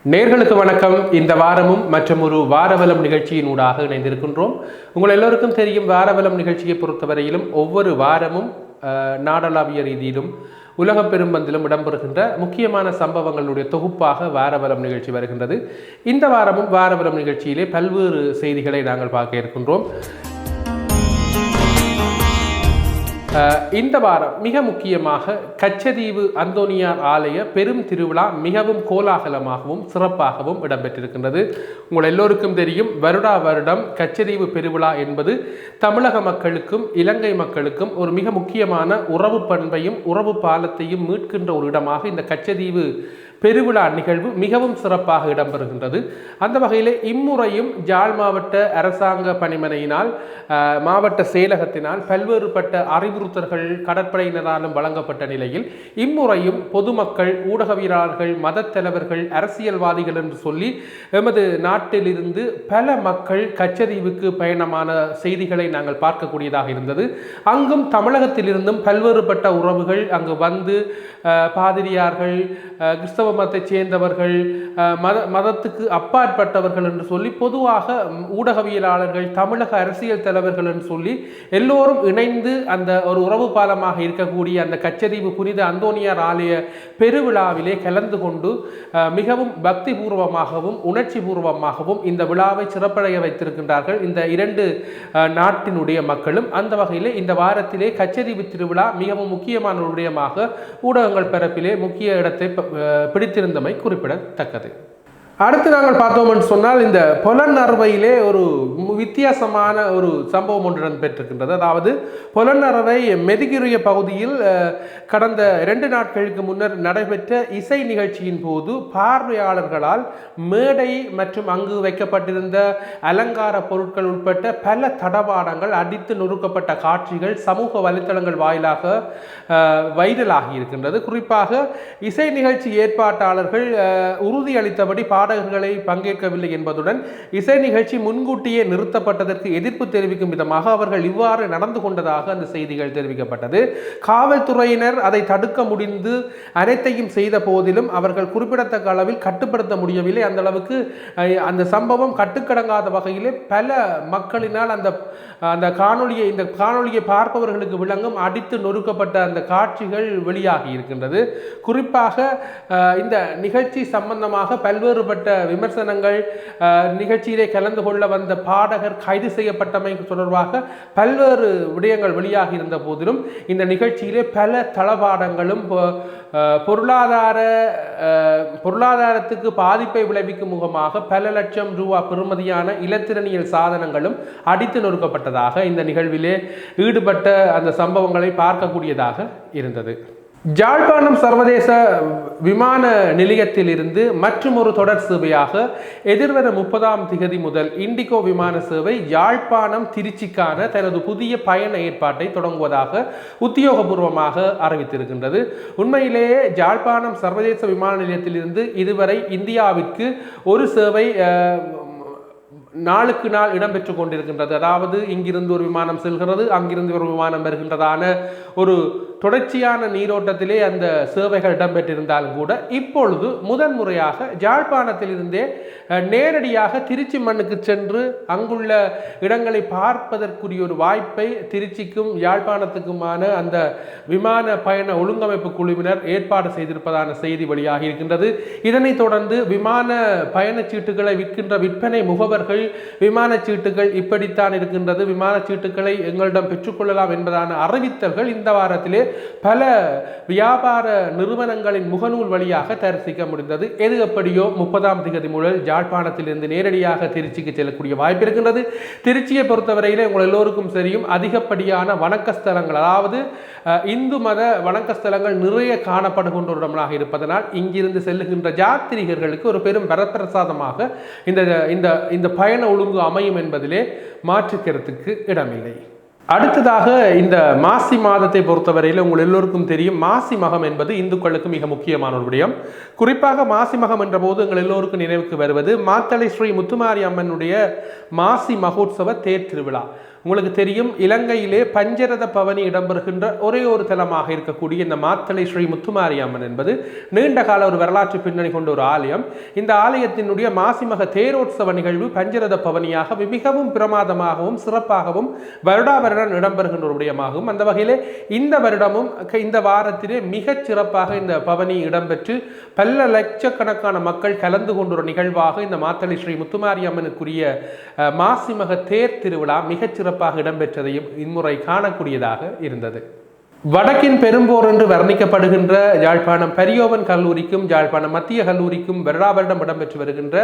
நேர்களுக்கு வணக்கம். இந்த வாரமும் மற்றும் ஒரு வாரவலம் நிகழ்ச்சியினூடாக இணைந்திருக்கின்றோம். உங்கள் எல்லோருக்கும் தெரியும், வாரவலம் நிகழ்ச்சியை பொறுத்தவரையிலும் ஒவ்வொரு வாரமும் நாடளாவிய ரீதியிலும் உலக பெரும்பந்திலும் இடம்பெறுகின்ற முக்கியமான சம்பவங்களுடைய தொகுப்பாக வாரவலம் நிகழ்ச்சி வருகின்றது. இந்த வாரமும் வாரவலம் நிகழ்ச்சியிலே பல்வேறு செய்திகளை நாங்கள் பார்க்க இருக்கின்றோம். இந்த வாரம் மிக முக்கியமாக கச்சதீவு அந்தோனியார் ஆலய பெரும் திருவிழா மிகவும் கோலாகலமாகவும் சிறப்பாகவும் இடம்பெற்றிருக்கின்றது. உங்கள் எல்லோருக்கும் தெரியும், வருடா வருடம் கச்சதீவு பெருவிழா என்பது தமிழக மக்களுக்கும் இலங்கை மக்களுக்கும் ஒரு மிக முக்கியமான உறவு பண்பையும் உறவு பாலத்தையும் மீட்கின்ற ஒரு இடமாக இந்த கச்சதீவு பெருவிழா நிகழ்வு மிகவும் சிறப்பாக இடம்பெறுகின்றது. அந்த வகையில் இம்முறையும் ஜாழ் மாவட்ட அரசாங்க பணிமனையினால் மாவட்ட செயலகத்தினால் பல்வேறுபட்ட அறிவுறுத்தல்கள் கடற்படையினராலும் வழங்கப்பட்ட நிலையில் இம்முறையும் பொதுமக்கள், ஊடகவியலாளர்கள், மத தலைவர்கள், அரசியல்வாதிகள் என்று சொல்லி எமது நாட்டிலிருந்து பல மக்கள் கச்சதீவுக்கு பயணமான செய்திகளை நாங்கள் பார்க்கக்கூடியதாக இருந்தது. அங்கும் தமிழகத்திலிருந்தும் பல்வேறுபட்ட உறவுகள் அங்கு வந்து பாதிரியார்கள், கிறிஸ்தவ மதத்தைச் சேர்ந்தவர்கள், மதத்துக்கு அப்பாற்பட்டவர்கள் என்று சொல்லி பொதுவாக ஊடகவியலாளர்கள், தமிழக அரசியல் தலைவர்கள் என்று சொல்லி எல்லோரும் இணைந்து அந்த ஒரு உறவு பாலமாக இருக்கக்கூடிய அந்த கச்சதீவு புனித அந்தோனியார் ஆலய பெருவிழாவிலே கலந்து கொண்டு மிகவும் பக்தி பூர்வமாகவும் உணர்ச்சி பூர்வமாகவும் இந்த விழாவை சிறப்படைய வைத்திருக்கின்றார்கள் இந்த இரண்டு நாட்டினுடைய மக்களும். அந்த வகையிலே இந்த வாரத்திலே கச்சதீவு திருவிழா மிகவும் முக்கியமான ஒரு விடயமாக ஊடகங்கள் பரப்பிலே முக்கிய இடத்தை பிடித்திருந்தமை குறிப்பிடத்தக்கது. அடுத்து நாங்கள் பார்த்தோம் என்று சொன்னால், இந்த பொலன்னறுவையிலே ஒரு வித்தியாசமான ஒரு சம்பவம் ஒன்று இடம்பெற்றிருக்கின்றது. அதாவது பொலன்னறுவை மெதிகிரிய பகுதியில் கடந்த 2 நாட்களுக்கு முன்னர் நடைபெற்ற இசை நிகழ்ச்சியின் போது பார்வையாளர்களால் மேடை மற்றும் அங்கு வைக்கப்பட்டிருந்த அலங்கார பொருட்கள் உட்பட்ட பல தடவாடங்கள் அடித்து நொறுக்கப்பட்ட காட்சிகள் சமூக வலைத்தளங்கள் வாயிலாக வைரலாகி இருக்கின்றது. குறிப்பாக இசை நிகழ்ச்சி ஏற்பாட்டாளர்கள் உறுதியளித்தபடி பாடகர்களை பங்கேற்கவில்லை என்பதுடன் இசை நிகழ்ச்சி முன்கூட்டியே நிறுத்தப்பட்டதற்கு எதிர்ப்பு தெரிவிக்கும் விதமாக அவர்கள் இவ்வாறு நடந்து கொண்டதாக அந்த செய்திகள் தெரிவிக்கப்பட்டது. காவல்துறையினர் அதை தடுக்க முடிந்து அனைத்தையும் செய்த போதிலும் அவர்கள் குறிப்பிடத்தக்க அளவில் கட்டுப்படுத்த முடியவில்லை. அந்த அளவுக்கு அந்த சம்பவம் கட்டுக்கடங்காத வகையிலே பல மக்களினால் இந்த காணொலியை பார்ப்பவர்களுக்கு விளங்கும் அடித்து நொறுக்கப்பட்ட அந்த காட்சிகள் வெளியாகி இருக்கின்றது. குறிப்பாக இந்த நிகழ்ச்சி சம்பந்தமாக பல்வேறுபட்ட விமர்சனங்கள், நிகழ்ச்சியிலே கலந்து கொள்ள வந்த பாடகர் கைது செய்யப்பட்டமை தொடர்பாக பல்வேறு விடயங்கள் வெளியாகி இருந்த போதிலும் இந்த நிகழ்ச்சியிலே பல தளபாடங்களும் பொருளாதாரத்துக்கு பாதிப்பை விளைவிக்கும் முகமாக பல லட்சம் ரூபாய் பெறுமதியான இலத்திரனியல் சாதனங்களும் அடித்து நொறுக்கப்பட்டதாக இந்த நிகழ்விலே ஈடுபட்ட அந்த சம்பவங்களை பார்க்கக்கூடியதாக இருந்தது. யாழ்ப்பாணம் சர்வதேச விமான நிலையத்திலிருந்து மற்றும் ஒரு தொடர் சேவையாக எதிர்வரும் 30ஆம் திகதி முதல் இண்டிகோ விமான சேவை யாழ்ப்பாணம் திருச்சிக்கான தனது புதிய பயண ஏற்பாட்டை தொடங்குவதாக உத்தியோகபூர்வமாக அறிவித்திருக்கின்றது. உண்மையிலேயே யாழ்ப்பாணம் சர்வதேச விமான நிலையத்திலிருந்து இதுவரை இந்தியாவிற்கு ஒரு சேவை நாளுக்கு நாள் இடம்பெற்று கொண்டிருக்கின்றது. அதாவது இங்கிருந்து ஒரு விமானம் செல்கிறது, அங்கிருந்து ஒரு விமானம் வருகின்றதான ஒரு தொடர்ச்சியான நீரோட்டத்திலே அந்த சேவைகள் இடம்பெற்றிருந்தாலும் கூட இப்பொழுது முதன்முறையாக யாழ்ப்பாணத்திலிருந்தே நேரடியாக திருச்சி மண்ணுக்கு சென்று அங்குள்ள இடங்களை பார்ப்பதற்குரிய ஒரு வாய்ப்பை திருச்சிக்கும் யாழ்ப்பாணத்துக்குமான அந்த விமான பயண ஒழுங்கமைப்பு குழுவினர் ஏற்பாடு செய்திருப்பதான செய்தி வெளியாகி இருக்கின்றது. இதனைத் தொடர்ந்து விமான பயணச்சீட்டுகளை விற்கின்ற விற்பனை முகவர்கள் விமான சீட்டுகள் இப்படித்தான் இருக்கின்றது, விமான சீட்டுகளை எங்களிடம் பெற்றுக்கொள்ளலாம் என்பதான அறிவித்தல்கள் இந்த வாரத்திலே பல வியாபார நிறுவனங்களின் முகநூல் வழியாக தரிசிக்க முடிந்தது. எது எப்படியோ 30ஆம் திகதி முதல் யாழ்ப்பாணத்திலிருந்து நேரடியாக திருச்சிக்கு செல்லக்கூடிய வாய்ப்பு இருக்கின்றது. திருச்சியை பொறுத்தவரையிலே உங்கள் எல்லோருக்கும் தெரியும், அதிகப்படியான வணக்கஸ்தலங்கள், அதாவது இந்து மத வணக்கஸ்தலங்கள் நிறைய காணப்படுகின்ற இடங்களாக இருப்பதனால் இங்கிருந்து செல்லுகின்ற யாத்திரிகர்களுக்கு ஒரு பெரும் வரப்பிரசாதமாக இந்த பயண ஒழுங்கு அமையும் என்பதிலே மாற்றுக்கிறதுக்கு இடமில்லை. அடுத்ததாக இந்த மாசி மாதத்தை பொறுத்தவரையில் உங்கள் எல்லோருக்கும் தெரியும், மாசி மகம் என்பது இந்துக்களுக்கு மிக முக்கியமான ஒரு விடயம். குறிப்பாக மாசி மகம் என்ற போது எங்கள் எல்லோருக்கும் நினைவுக்கு வருவது மாத்தளை ஸ்ரீ முத்துமாரி அம்மனுடைய மாசி மகோத்சவ தேர் திருவிழா. உங்களுக்கு தெரியும், இலங்கையிலே பஞ்சரத பவனி இடம்பெறுகின்ற ஒரே ஒரு தலமாக இருக்கக்கூடிய இந்த மாத்தளை ஸ்ரீ முத்துமாரியம்மன் என்பது நீண்ட கால ஒரு வரலாற்று பின்னணி கொண்ட ஒரு ஆலயம். இந்த ஆலயத்தினுடைய மாசிமக தேரோற்சவ நிகழ்வு பஞ்சரத பவனியாக மிகவும் பிரமாதமாகவும் சிறப்பாகவும் வருடா வருடம் இடம்பெறுகின்ற ஒரு விடயமாகும். அந்த வகையிலே இந்த வருடமும் இந்த வாரத்திலே மிகச் சிறப்பாக இந்த பவனி இடம்பெற்று பல லட்சக்கணக்கான மக்கள் கலந்து கொண்ட ஒரு நிகழ்வாக இந்த மாத்தளை ஸ்ரீ முத்துமாரியம்மனுக்குரிய மாசிமக தேர் திருவிழா மிகச் சிறப்பாக இடம்பெற்றதையும் இம்முறை காணக்கூடியதாக இருந்தது. வடக்கின் பெரும்போர் என்று வர்ணிக்கப்படுகின்ற யாழ்ப்பாணம் பரியோவன் கல்லூரிக்கும் யாழ்ப்பாணம் மத்திய கல்லூரிக்கும் வருடா வருடம் இடம்பெற்று வருகின்ற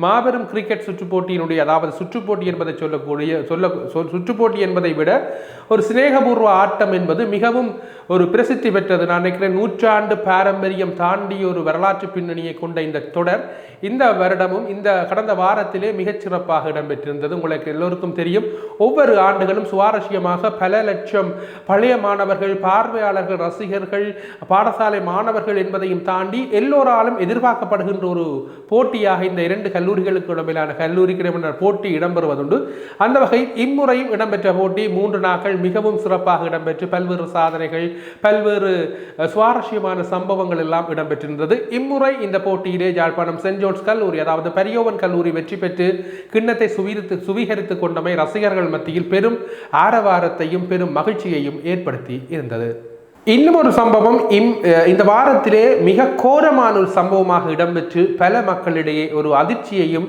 மாபெரும் கிரிக்கெட் சுற்றுப்போட்டியினுடைய, அதாவது சுற்றுப்போட்டி என்பதை சுற்றுப்போட்டி என்பதை விட ஒரு சிநேகபூர்வ ஆட்டம் என்பது மிகவும் ஒரு பிரசித்தி பெற்றது. நான் நினைக்கிறேன் 100 ஆண்டு பாரம்பரியம் தாண்டி ஒரு வரலாற்று பின்னணியை கொண்ட இந்த தொடர் இந்த வருடமும் இந்த கடந்த வாரத்திலே மிகச் சிறப்பாக இடம்பெற்றிருந்தது. உங்களுக்கு எல்லோருக்கும் தெரியும், ஒவ்வொரு ஆண்டுகளும் சுவாரஸ்யமாக பல லட்சம் பழைய மாணவர்கள், பார்வையாளர்கள், ரசிகர்கள், பாடசாலை மாணவர்கள் என்பதையும் தாண்டி எல்லோராலும் எதிர்பார்க்கப்படுகின்ற ஒரு போட்டியாக இந்த 2 கல்லூரிகளுக்கு இடையிலான கல்லூரிக்கு போட்டி இடம்பெறுவதுண்டு. அந்த வகையில் இம்முறையும் இடம்பெற்ற போட்டி 3 நாட்கள் மிகவும் சிறப்பாக இடம்பெற்று பல்வேறு சாதனைகள், பல்வேறு சுவாரஸ்யமான சம்பவங்கள் எல்லாம் இடம்பெற்றிருந்தது. இம்முறை இந்த போட்டியிலே யாழ்ப்பாணம் சென்ட் ஜோன்ஸ் கல்லூரி, அதாவது பரியோவன் கல்லூரி வெற்றி பெற்று கிண்ணத்தை சுவீகரித்துக் கொண்டமை ரசிகர்கள் மத்தியில் பெரும் ஆரவாரத்தையும் பெரும் மகிழ்ச்சியையும் ஏற்படுத்தி இருந்தது. இன்னும் ஒரு சம்பவம் இந்த வாரத்திலே மிக கோரமான ஒரு சம்பவமாக இடம்பெற்று பல மக்களிடையே ஒரு அதிர்ச்சியையும்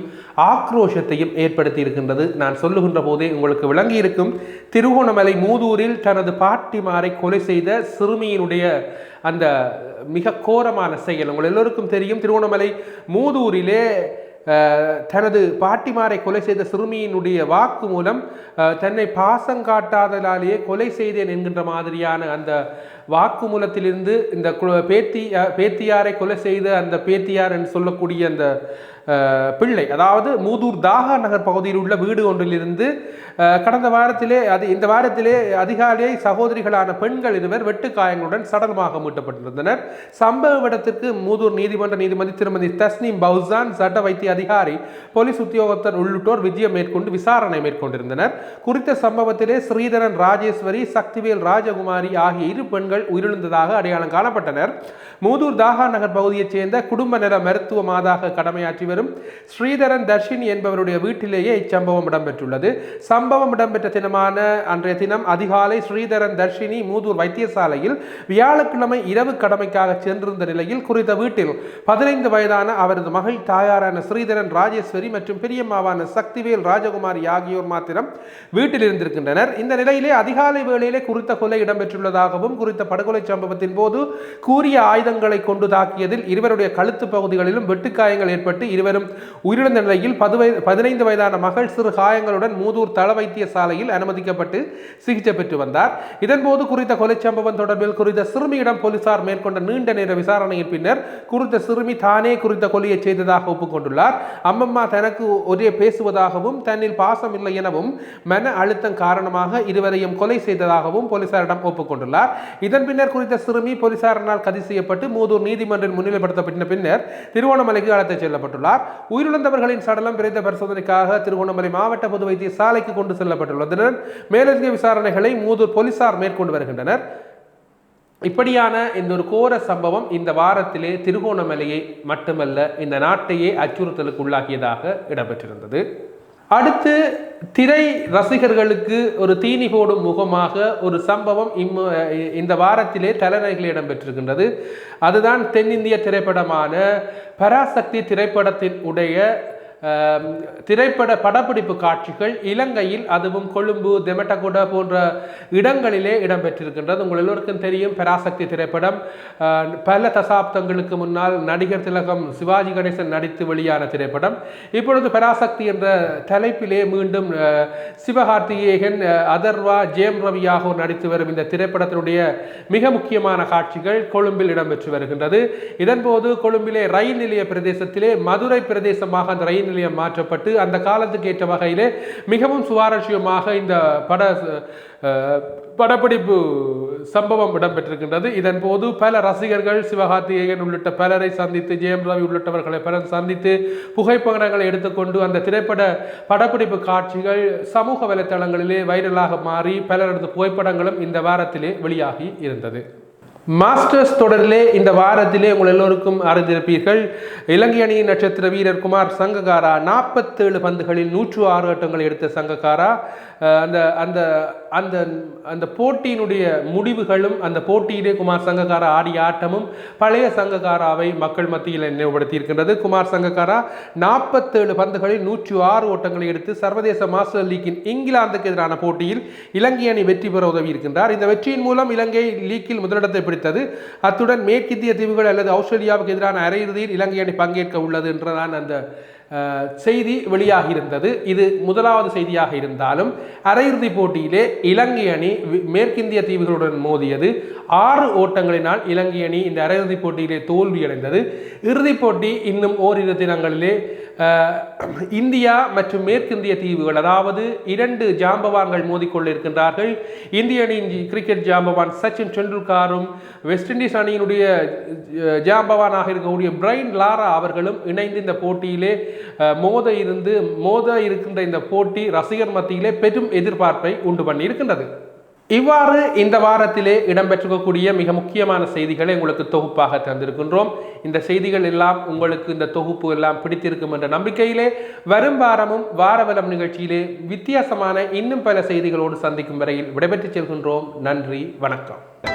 ஆக்ரோஷத்தையும் ஏற்படுத்தி இருக்கின்றது. நான் சொல்லுகின்ற போதே உங்களுக்கு விளங்கி இருக்கும். திருகோணமலை மூதூரில் தனது பாட்டிமாரை கொலை செய்த சிறுமியினுடைய அந்த மிக கோரமான செயல் உங்கள் எல்லோருக்கும் தெரியும். திருகோணமலை மூதூரிலே தனது பாட்டிமாரை கொலை செய்த சிறுமியினுடைய வாக்கு மூலம் தன்னை பாசங்காட்டாதலாலேயே கொலை செய்தேன் என்கின்ற மாதிரியான அந்த வாக்குமூலத்திலிருந்து இந்த பேத்தியாரை கொலை செய்த அந்த பேத்தியார் என்று சொல்லக்கூடிய அந்த பிள்ளை, அதாவது மூதூர் தாகா நகர் பகுதியில் உள்ள வீடு ஒன்றிலிருந்து கடந்த வாரத்திலே இந்த வாரத்திலே அதிகாலையை சகோதரிகளான பெண்கள் 2 வெட்டுக்காயங்களுடன் சடலமாக மீட்டப்பட்டிருந்தனர். சம்பவ இடத்திற்கு மூதூர் நீதிமன்ற நீதிபதி திருமதி தஸ்னீம் பவுசான், சட்ட வைத்திய அதிகாரி, போலீஸ் உத்தியோகத்தர் உள்ளிட்டோர் விஜயம் மேற்கொண்டு விசாரணை மேற்கொண்டிருந்தனர். குறித்த சம்பவத்திலே ஸ்ரீதரன் ராஜேஸ்வரி, சக்திவேல் ராஜகுமாரி ஆகிய 2 பெண்கள் உயிரிழந்ததாக அடையாளம் காணப்பட்டனர். மூதூர் தாகா நகர் பகுதியைச் சேர்ந்த குடும்ப நல மருத்துவ மாதாக கடமையாற்றி வரும் ஸ்ரீதரன் தர்ஷினி என்பவருடைய வீட்டிலேயே இச்சம்பவம் இடம்பெற்றுள்ளது. சம்பவம் இடம்பெற்ற தினமான அன்றைய தினம் அதிகாலை ஸ்ரீதரன் தர்ஷினி மூதூர் வைத்தியசாலையில் வியாழக்கிழமை இரவு கடமைக்காக சென்றிருந்த நிலையில் குறித்த வீட்டில் 15 வயதான அவரது மகள் தாயாரான ஸ்ரீதரன் ராஜேஸ்வரி மற்றும் பெரியம்மாவான சக்திவேல் ராஜகுமாரி ஆகியோர் மாத்திரம் வீட்டில் இருந்திருக்கின்றனர். இந்த நிலையிலே அதிகாலை வேளையிலே குறித்த கொலை இடம்பெற்றுள்ளதாகவும் குறித்த படுகொலை சம்பவத்தின் போது கூறிய ஆயுதங்களை கொண்டு தாக்கியதில் இருவருடைய கழுத்து பகுதிகளிலும் வெட்டுக்காயங்கள் ஏற்பட்டு இருவரும் உயிரிழந்த நிலையில் 15 வயதான மகள் சிறு காயங்களுடன் மூதூர் தள வைத்தியசாலையில் அனுமதிக்கப்பட்டு சிகிச்சை பெற்று வந்தார். இதன்போது குறித்த கொலை சம்பவம் தொடர்பில் குறித்த சிறுமியிடம் போலீசார் மேற்கொண்ட நீண்ட நேர விசாரணையின் பின்னர் குறித்த சிறுமி தானே குறித்த கொலையை செய்ததாக ஒப்புக்கொண்டுள்ளார். அம்மம்மா தனக்கு ஒரே பேசுவதாகவும் தன்னில் பாசம் இல்லை எனவும் மன அழுத்தம் காரணமாக இருவரையும் கொலை செய்ததாகவும் போலீசாரிடம் ஒப்புக்கொண்டுள்ளார். இதன் பின்னர் குறித்த சிறுமி போலீசாரினால் கைது செய்யப்பட்டு மூதூர் நீதிமன்றில் முன்னிலைப்படுத்தப்பட்ட பின்னர் திருகோணமலைக்கு அழைத்துச் செல்லப்பட்டுள்ளார். உயிரிழந்தவர்களின் சடலம் பிரேத பரிசோதனைக்காக திருகோணமலை மாவட்ட பொது வைத்தியசாலைக்கு கொண்டு செல்லப்பட்டுள்ளதுடன் மேலதிக விசாரணைகளை மூதூர் போலீசார் மேற்கொண்டு வருகின்றனர். இப்படியான இந்த ஒரு கோர சம்பவம் இந்த வாரத்திலே திருகோணமலையை மட்டுமல்ல இந்த நாட்டையே அச்சுறுத்தலுக்கு உள்ளாகியதாக இடம்பெற்றிருந்தது. அடுத்து திரை ரசிகர்களுக்கு ஒரு தீனி போடும் முகமாக ஒரு சம்பவம் இந்த வாரத்திலே தலைநகரில் இடம்பெற்றிருக்கின்றது. அதுதான் தென்னிந்திய திரைப்படமான பராசக்தி திரைப்படத்தின் உடைய திரைப்பட படப்பிடிப்பு காட்சிகள் இலங்கையில், அதுவும் கொழும்பு, தெமட்டகுட போன்ற இடங்களிலே இடம்பெற்றிருக்கின்றது. உங்கள் எல்லோருக்கும் தெரியும், பராசக்தி திரைப்படம் பல தசாப்தங்களுக்கு முன்னால் நடிகர் திலகம் சிவாஜி கணேசன் நடித்து வெளியான திரைப்படம். இப்பொழுது பராசக்தி என்ற தலைப்பிலே மீண்டும் சிவகார்த்திகேயன், அதர்வா, ஜெயம் ரவி ஆகியோர் நடித்து வரும் இந்த திரைப்படத்தினுடைய மிக முக்கியமான காட்சிகள் கொழும்பில் இடம்பெற்று வருகின்றது. இதன்போது கொழும்பிலே ரயில் நிலைய பிரதேசத்திலே மதுரை பிரதேசமாக அந்த ரயில் நிலையம் மாற்றப்பட்டு அந்த காலத்துக்கு ஏற்ற வகையிலே மிகவும் சுவாரஸ்யமாக இந்த படப்பிடிப்பு சம்பவம் இடம்பெற்றிருக்கின்றது. இதன் போது பல ரசிகர்கள் சிவகார்த்திகேயன் உள்ளிட்ட பலரை சந்தித்து, ஜெயம் ரவி உள்ளிட்டவர்களை பலர் சந்தித்து புகைப்படங்களை எடுத்துக்கொண்டு அந்த திரைப்பட படப்பிடிப்பு காட்சிகள் சமூக வலைத்தளங்களிலே வைரலாக மாறி பலரது புகைப்படங்களும் இந்த வாரத்திலே வெளியாகி இருந்தது. மாஸ்டர்ஸ் தொடரிலே இந்த வாரத்திலே உங்கள் எல்லோருக்கும் அறிந்திருப்பீர்கள், இலங்கை அணியின் நட்சத்திர வீரர் குமார் சங்ககாரா 47 பந்துகளில் 106 ஓட்டங்களை எடுத்த சங்ககாரா அந்த அந்த அந்த அந்த போட்டியினுடைய முடிவுகளும் அந்த போட்டியிலே குமார் சங்ககாரா ஆடிய ஆட்டமும் பழைய சங்ககாராவை மக்கள் மத்தியில் நினைவுபடுத்தி இருக்கின்றது. குமார் சங்ககாரா 47 பந்துகளில் 106 ஓட்டங்களை எடுத்து சர்வதேச மாஸ்டர் லீக்கின் இங்கிலாந்துக்கு எதிரான போட்டியில் இலங்கை அணி வெற்றி பெற உதவி இருக்கின்றார். இந்த வெற்றியின் மூலம் இலங்கை லீக்கில் முதலிடத்தை பிடித்தது. அத்துடன் மேற்கிந்திய தீவுகள் அல்லது ஆஸ்திரேலியாவுக்கு எதிரான அரையிறுதியில் இலங்கை அணி பங்கேற்க உள்ளது என்றுதான் அந்த செய்தி வெளியாகி இருந்தது. இது முதலாவது செய்தியாக இருந்தாலும் அரையிறுதி போட்டியிலே இலங்கை அணி மேற்கிந்திய தீவுகளுடன் மோதியது. 6 ஓட்டங்களினால் இலங்கை அணி இந்த அரையிறுதி போட்டியிலே தோல்வியடைந்தது. இறுதிப் போட்டி இன்னும் ஓரிரு தினங்களிலே இந்தியா மற்றும் மேற்கிந்திய தீவுகள், அதாவது 2 ஜாம்பவான்கள் மோதிக்கொண்டிருக்கின்றார்கள். இந்திய அணியின் கிரிக்கெட் ஜாம்பவான் சச்சின் டெண்டுல்கரும் வெஸ்ட் இண்டீஸ் அணியினுடைய ஜாம்பவானாக இருக்கக்கூடிய பிரைன் லாரா அவர்களும் இணைந்து இந்த போட்டியிலே மோத இருக்கின்ற இந்த போட்டி ரசிகர் மத்தியிலே பெரும் எதிர்பார்ப்பை உண்டு பண்ணி இருக்கின்றது. இவ்வாறு இந்த வாரத்திலே இடம்பெற்றிருக்கக்கூடிய மிக முக்கியமான செய்திகளை உங்களுக்கு தொகுப்பாக தந்திருக்கின்றோம். இந்த செய்திகள் எல்லாம் உங்களுக்கு இந்த தொகுப்பு எல்லாம் பிடித்திருக்கும் என்ற நம்பிக்கையிலே வரும் வாரமும் வாரவலம் நிகழ்ச்சியிலே வித்தியாசமான இன்னும் பல செய்திகளோடு சந்திக்கும் வரையில் விடைபெற்றுச் செல்கின்றோம். நன்றி, வணக்கம்.